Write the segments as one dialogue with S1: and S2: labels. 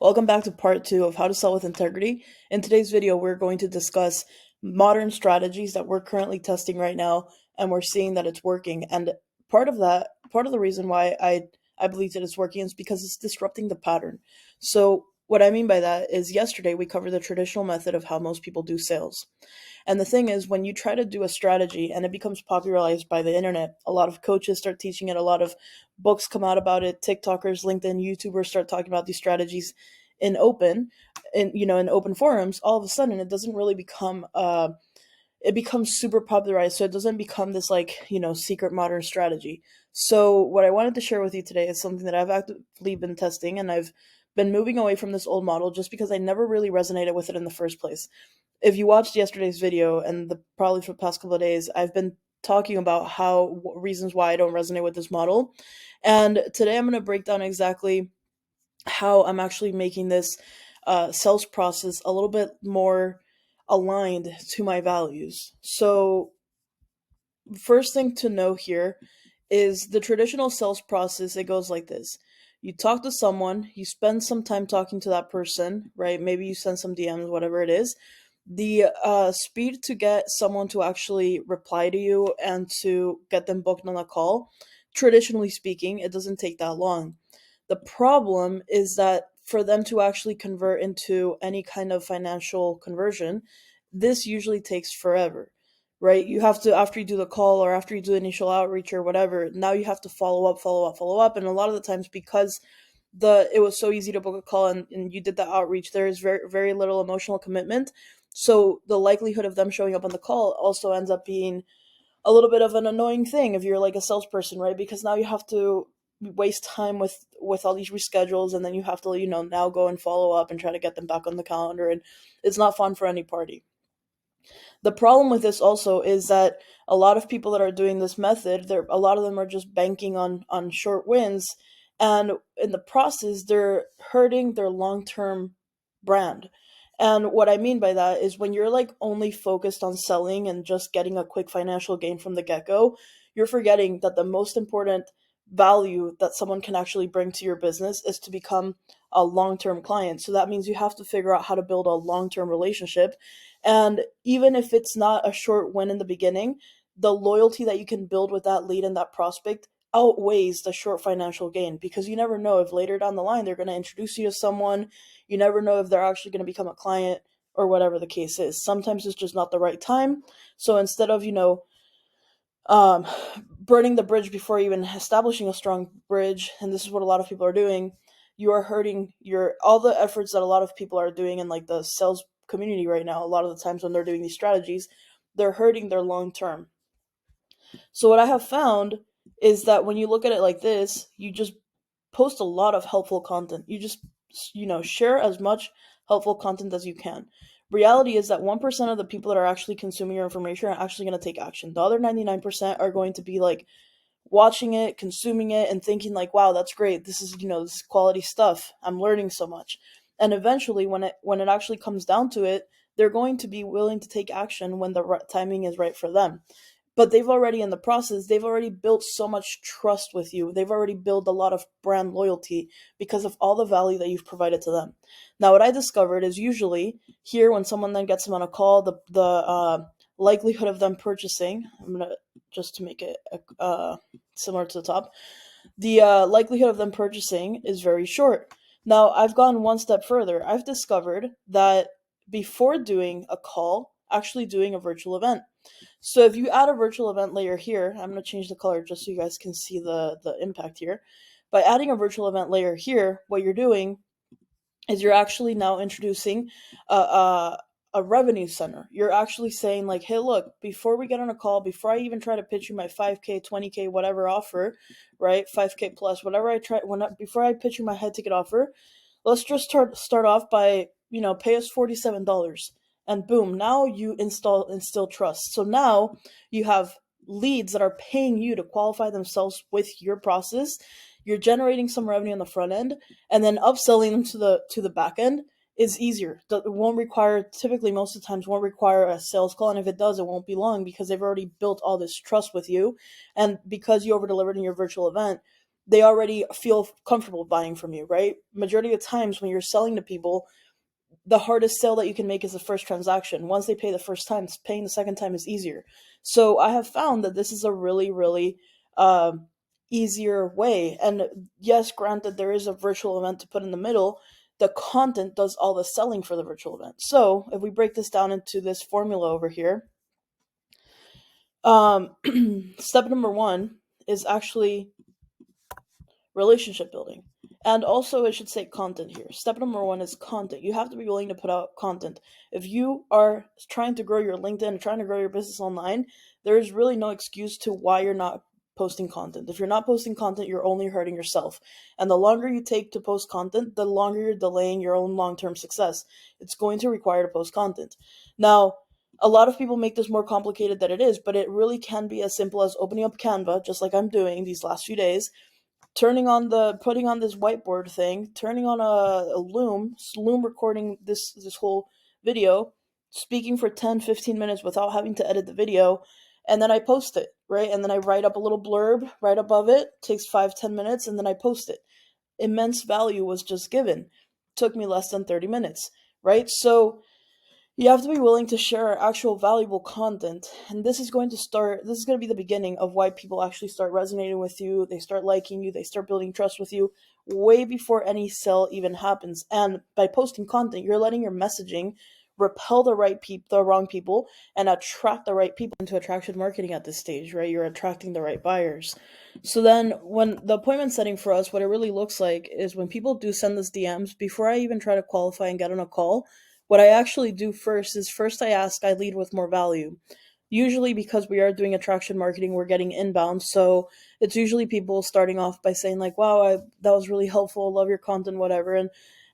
S1: Welcome back to part two of how to sell with integrity. In today's video, we're going to discuss modern strategies that we're currently testing right now, and we're seeing that it's working. And part of the reason why I believe that it's working is because it's disrupting the pattern. So what I mean by that is yesterday we covered the traditional method of how most people do sales. And the thing is, when you try to do a strategy and it becomes popularized by the internet, a lot of coaches start teaching it, a lot of books come out about it, TikTokers, LinkedIn, YouTubers start talking about these strategies in open, in open forums. All of a sudden, it doesn't really become it becomes super popularized, so it doesn't become this secret modern strategy. So what I wanted to share with you today is something that I've actively been testing, and I've been moving away from this old model just because I never really resonated with it in the first place. If you watched yesterday's video and probably for the past couple of days, I've been talking about how reasons why I don't resonate with this model, and today I'm going to break down exactly how I'm actually making this sales process a little bit more aligned to my values. So, first thing to know here is the traditional sales process. It goes like this: you talk to someone, you spend some time talking to that person, right? Maybe you send some DMs, whatever it is. The speed to get someone to actually reply to you and to get them booked on a call, traditionally speaking, it doesn't take that long. The problem is that for them to actually convert into any kind of financial conversion, this usually takes forever, right? You have to, after you do the call or after you do the initial outreach or whatever, now you have to follow up, follow up, follow up. And a lot of the times, because it was so easy to book a call and you did the outreach, there is very, very little emotional commitment. So the likelihood of them showing up on the call also ends up being a little bit of an annoying thing if you're like a salesperson, right? Because now you have to waste time with all these reschedules, and then you have to now go and follow up and try to get them back on the calendar, and it's not fun for any party. The problem with this also is that a lot of people that are doing this method, a lot of them are just banking on short wins, and in the process, they're hurting their long term brand. And what I mean by that is when you're like only focused on selling and just getting a quick financial gain from the get go, you're forgetting that the most important value that someone can actually bring to your business is to become a long term client. So that means you have to figure out how to build a long term relationship, and even if it's not a short win in the beginning, the loyalty that you can build with that lead and that prospect outweighs the short financial gain, because you never know if later down the line they're going to introduce you to someone. You never know if they're actually going to become a client or whatever the case is. Sometimes it's just not the right time. So instead of, um, burning the bridge before even establishing a strong bridge, and this is what a lot of people are doing, you are hurting your all the efforts that a lot of people are doing in like the sales community right now. A lot of the times when they're doing these strategies, they're hurting their long term. So what I have found is that when you look at it like this, you just post a lot of helpful content. You just share as much helpful content as you can. Reality is that 1% of the people that are actually consuming your information are actually going to take action. The other 99% are going to be like watching it, consuming it, and thinking like, "Wow, that's great. This is quality stuff. I'm learning so much." And eventually, when it actually comes down to it, they're going to be willing to take action when the timing is right for them. But they've already, in the process, they've already built so much trust with you. They've already built a lot of brand loyalty because of all the value that you've provided to them. Now, what I discovered is usually here when someone then gets them on a call, the likelihood of them purchasing, I'm gonna just to make it similar to the top, the likelihood of them purchasing is very short. Now, I've gone one step further. I've discovered that before doing a call, actually doing a virtual event. So if you add a virtual event layer here, I'm going to change the color just so you guys can see the impact here. By adding a virtual event layer here, what you're doing is you're actually now introducing a revenue center. You're actually saying like, hey, look, before we get on a call, before I even try to pitch you my 5K, 20K, whatever offer, right? 5K plus, whatever before I pitch you my high ticket offer, let's just start off by, pay us $47. And boom, now you instill trust. So now you have leads that are paying you to qualify themselves with your process. You're generating some revenue on the front end, and then upselling them to the back end is easier. It won't require, typically most of the times won't require a sales call, and if it does, it won't be long because they've already built all this trust with you. And because you over delivered in your virtual event, they already feel comfortable buying from you, right? Majority of times when you're selling to people, the hardest sale that you can make is the first transaction. Once they pay the first time, paying the second time is easier. So I have found that this is a really, really um, easier way. And yes, granted, there is a virtual event to put in the middle. The content does all the selling for the virtual event. So if we break this down into this formula over here, um, step number one is actually relationship building. And also, I should say content here. Step number one is content. You have to be willing to put out content. If you are trying to grow your LinkedIn, trying to grow your business online, there is really no excuse to why you're not posting content. If you're not posting content, you're only hurting yourself. And the longer you take to post content, the longer you're delaying your own long term success. It's going to require to post content. Now, a lot of people make this more complicated than it is, but it really can be as simple as opening up Canva, just like I'm doing these last few days, putting on this whiteboard thing, turning on a loom recording this whole video, speaking for 10-15 minutes without having to edit the video, and then I post it, right? And then I write up a little blurb right above it, takes 5-10 minutes, and then I post it. Immense value was just given. Took me less than 30 minutes, right? So you have to be willing to share actual valuable content. And this is going to be the beginning of why people actually start resonating with you. They start liking you. They start building trust with you way before any sale even happens. And by posting content, you're letting your messaging repel the wrong people and attract the right people into attraction marketing at this stage, right? You're attracting the right buyers. So then when the appointment setting for us, what it really looks like is when people do send us DMs, before I even try to qualify and get on a call, what I actually do first I lead with more value. Usually because we are doing attraction marketing, we're getting inbound. So it's usually people starting off by saying like, wow, that was really helpful. Love your content, whatever.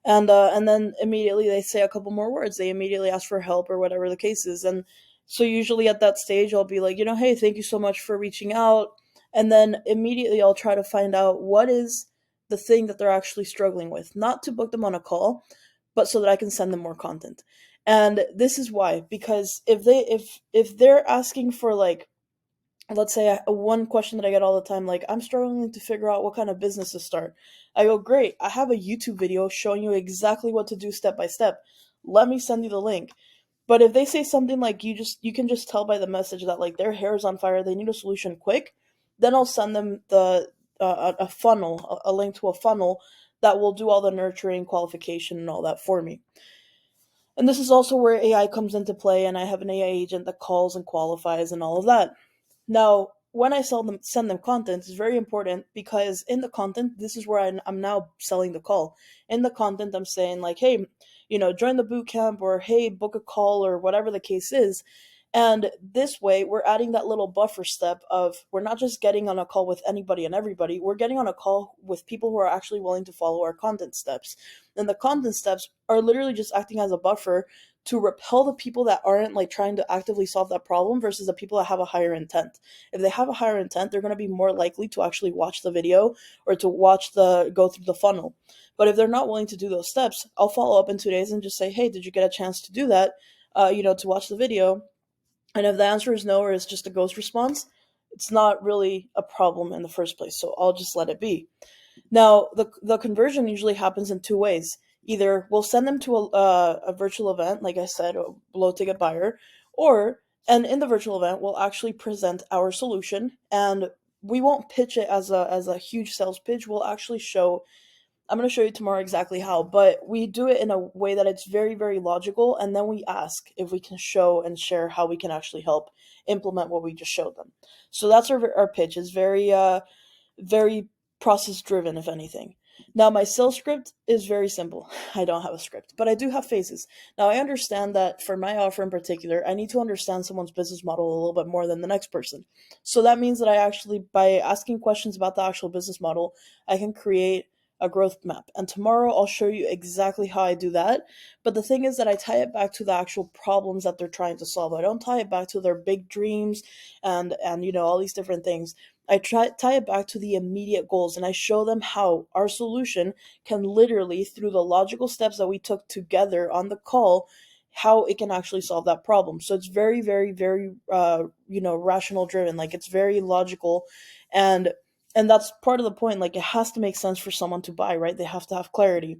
S1: And then immediately they say a couple more words. They immediately ask for help or whatever the case is. And so usually at that stage, I'll be like, hey, thank you so much for reaching out. And then immediately I'll try to find out what is the thing that they're actually struggling with, not to book them on a call, but so that I can send them more content. And this is why, because if they're asking for, like, let's say one question that I get all the time, like, I'm struggling to figure out what kind of business to start. I go, great, I have a YouTube video showing you exactly what to do step by step. Let me send you the link. But if they say something like you can just tell by the message that like their hair is on fire, they need a solution quick, then I'll send them a funnel, a link to a funnel that will do all the nurturing, qualification, and all that for me. And this is also where AI comes into play, and I have an AI agent that calls and qualifies and all of that. Now, when I send them content, it's very important because in the content, this is where I'm now selling the call. In the content, I'm saying like, hey, join the boot camp, or hey, book a call, or whatever the case is. And this way, we're adding that little buffer step of we're not just getting on a call with anybody and everybody, we're getting on a call with people who are actually willing to follow our content steps. And the content steps are literally just acting as a buffer to repel the people that aren't like trying to actively solve that problem versus the people that have a higher intent. If they have a higher intent, they're going to be more likely to actually watch the video or to go through the funnel. But if they're not willing to do those steps, I'll follow up in 2 days and just say, hey, did you get a chance to do that? To watch the video. And if the answer is no, or it's just a ghost response, it's not really a problem in the first place. So I'll just let it be. Now, the conversion usually happens in two ways. Either we'll send them to a virtual event, like I said, a low ticket buyer, and in the virtual event, we'll actually present our solution, and we won't pitch it as a huge sales pitch. We'll actually I'm going to show you tomorrow exactly how, but we do it in a way that it's very, very logical, and then we ask if we can show and share how we can actually help implement what we just showed them. So that's our pitch. It's very process driven, if anything. Now, my sales script is very simple. I don't have a script, but I do have phases. Now, I understand that for my offer in particular, I need to understand someone's business model a little bit more than the next person. So that means that I actually, by asking questions about the actual business model, I can create a growth map. And tomorrow I'll show you exactly how I do that. But the thing is that I tie it back to the actual problems that they're trying to solve. I don't tie it back to their big dreams and all these different things. I tie it back to the immediate goals, and I show them how our solution can literally, through the logical steps that we took together on the call, how it can actually solve that problem. So it's very, very, very, rational driven. Like, it's very logical, and And that's part of the point. Like, it has to make sense for someone to buy, right? They have to have clarity.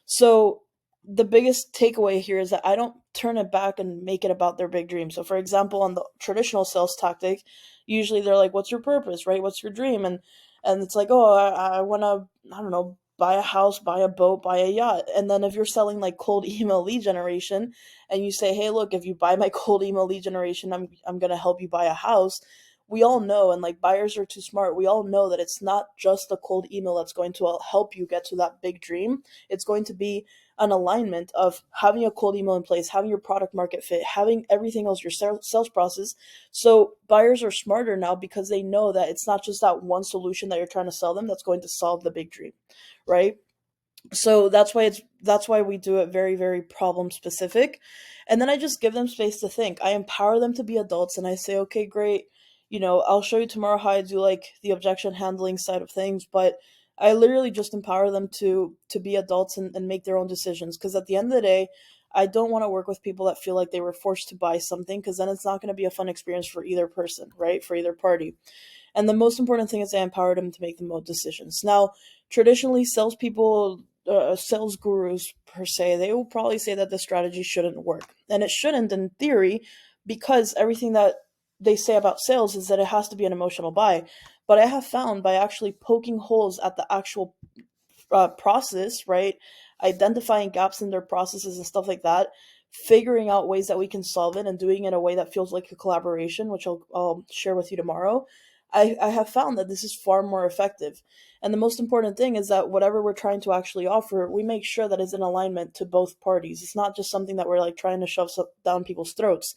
S1: So the biggest takeaway here is that I don't turn it back and make it about their big dream. So for example, on the traditional sales tactic, usually they're like, "What's your purpose, right? What's your dream?" And it's like, "Oh, I want to, I don't know, buy a house, buy a boat, buy a yacht." And then if you're selling like cold email lead generation, and you say, "Hey, look, if you buy my cold email lead generation, I'm gonna help you buy a house." We all know, and like buyers are too smart. We all know that it's not just the cold email that's going to help you get to that big dream. It's going to be an alignment of having a cold email in place, having your product market fit, having everything else, your sales process. So buyers are smarter now because they know that it's not just that one solution that you're trying to sell them that's going to solve the big dream, right? So that's why we do it very, very problem specific. And then I just give them space to think. I empower them to be adults, and I say, "Okay, great, I'll show you tomorrow how I do like the objection handling side of things." But I literally just empower them to be adults and make their own decisions, because at the end of the day, I don't want to work with people that feel like they were forced to buy something, because then it's not going to be a fun experience for either person, right? For either party. And the most important thing is I empowered them to make the most decisions. Now, traditionally, salespeople, sales gurus per se, they will probably say that the strategy shouldn't work. And it shouldn't in theory, because everything that they say about sales is that it has to be an emotional buy. But I have found by actually poking holes at the actual process, right? Identifying gaps in their processes and stuff like that, figuring out ways that we can solve it, and doing it in a way that feels like a collaboration, which I'll share with you tomorrow. I have found that this is far more effective. And the most important thing is that whatever we're trying to actually offer, we make sure that it's in alignment to both parties. It's not just something that we're like trying to shove down people's throats.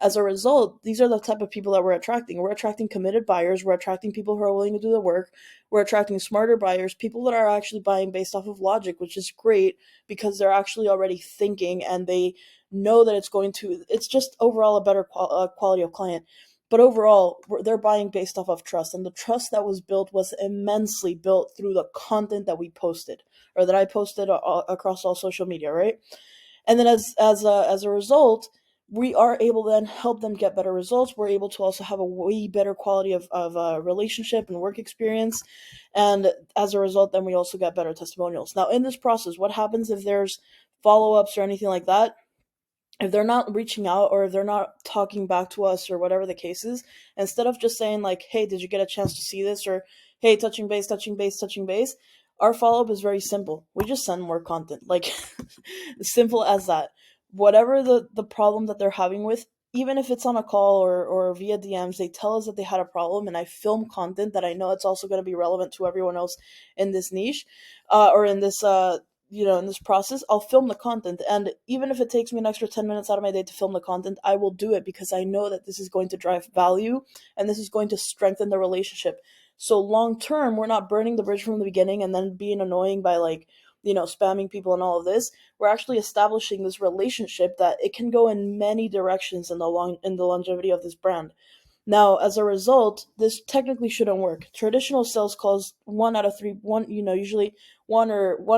S1: As a result, these are the type of people that we're attracting. We're attracting committed buyers. We're attracting people who are willing to do the work. We're attracting smarter buyers, people that are actually buying based off of logic, which is great because they're actually already thinking and they know that it's just overall a better quality of client. But overall, they're buying based off of trust. And the trust that was built was immensely built through the content that we posted, or that I posted across all social media, right? And then as a result, we are able to then help them get better results. We're able to also have a way better quality of relationship and work experience. And as a result, then we also get better testimonials. Now, in this process, what happens if there's follow-ups or anything like that? If they're not reaching out, or if they're not talking back to us, or whatever the case is, instead of just saying like, "Hey, did you get a chance to see this?" or "Hey, touching base, touching base, touching base," our follow-up is very simple. We just send more content. Like, simple as that. Whatever the problem that they're having with, even if it's on a call or via DMs, they tell us that they had a problem, and I film content that I know it's also going to be relevant to everyone else in this niche, or in this in this process. I'll film the content, and even if it takes me an extra 10 minutes out of my day to film the content, I will do it, because I know that this is going to drive value, and this is going to strengthen the relationship. So long term, we're not burning the bridge from the beginning and then being annoying by like, spamming people and all of this. We're actually establishing this relationship that it can go in many directions in the longevity of this brand. Now, as a result, this technically shouldn't work. Traditional sales calls, one out of three, usually one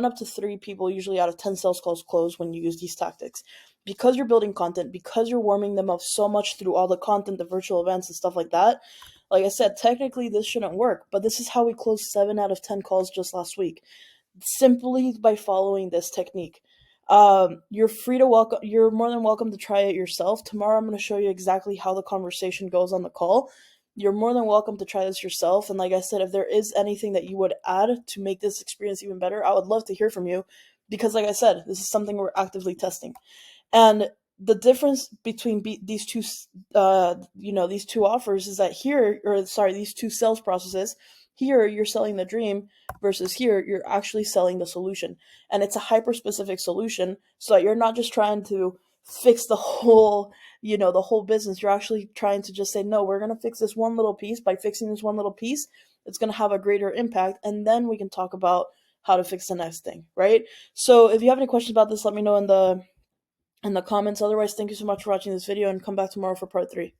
S1: up to three people, usually out of 10 sales calls, close when you use these tactics. Because you're building content, because you're warming them up so much through all the content, the virtual events and stuff like that. Like I said, technically this shouldn't work, but this is how we closed 7 out of 10 calls just last week, simply by following this technique. You're free to welcome. You're more than welcome to try it yourself. Tomorrow, I'm going to show you exactly how the conversation goes on the call. You're more than welcome to try this yourself. And like I said, if there is anything that you would add to make this experience even better, I would love to hear from you, because, like I said, this is something we're actively testing. And the difference between these two, these two offers is that here, or sorry, these two sales processes. Here, you're selling the dream, versus here, you're actually selling the solution, and it's a hyper specific solution, so that you're not just trying to fix the whole business. You're actually trying to just say, "No, we're gonna fix this one little piece. By fixing this one little piece, it's gonna have a greater impact, and then we can talk about how to fix the next thing." Right? So, if you have any questions about this, let me know in the comments. Otherwise, thank you so much for watching this video, and come back tomorrow for part 3.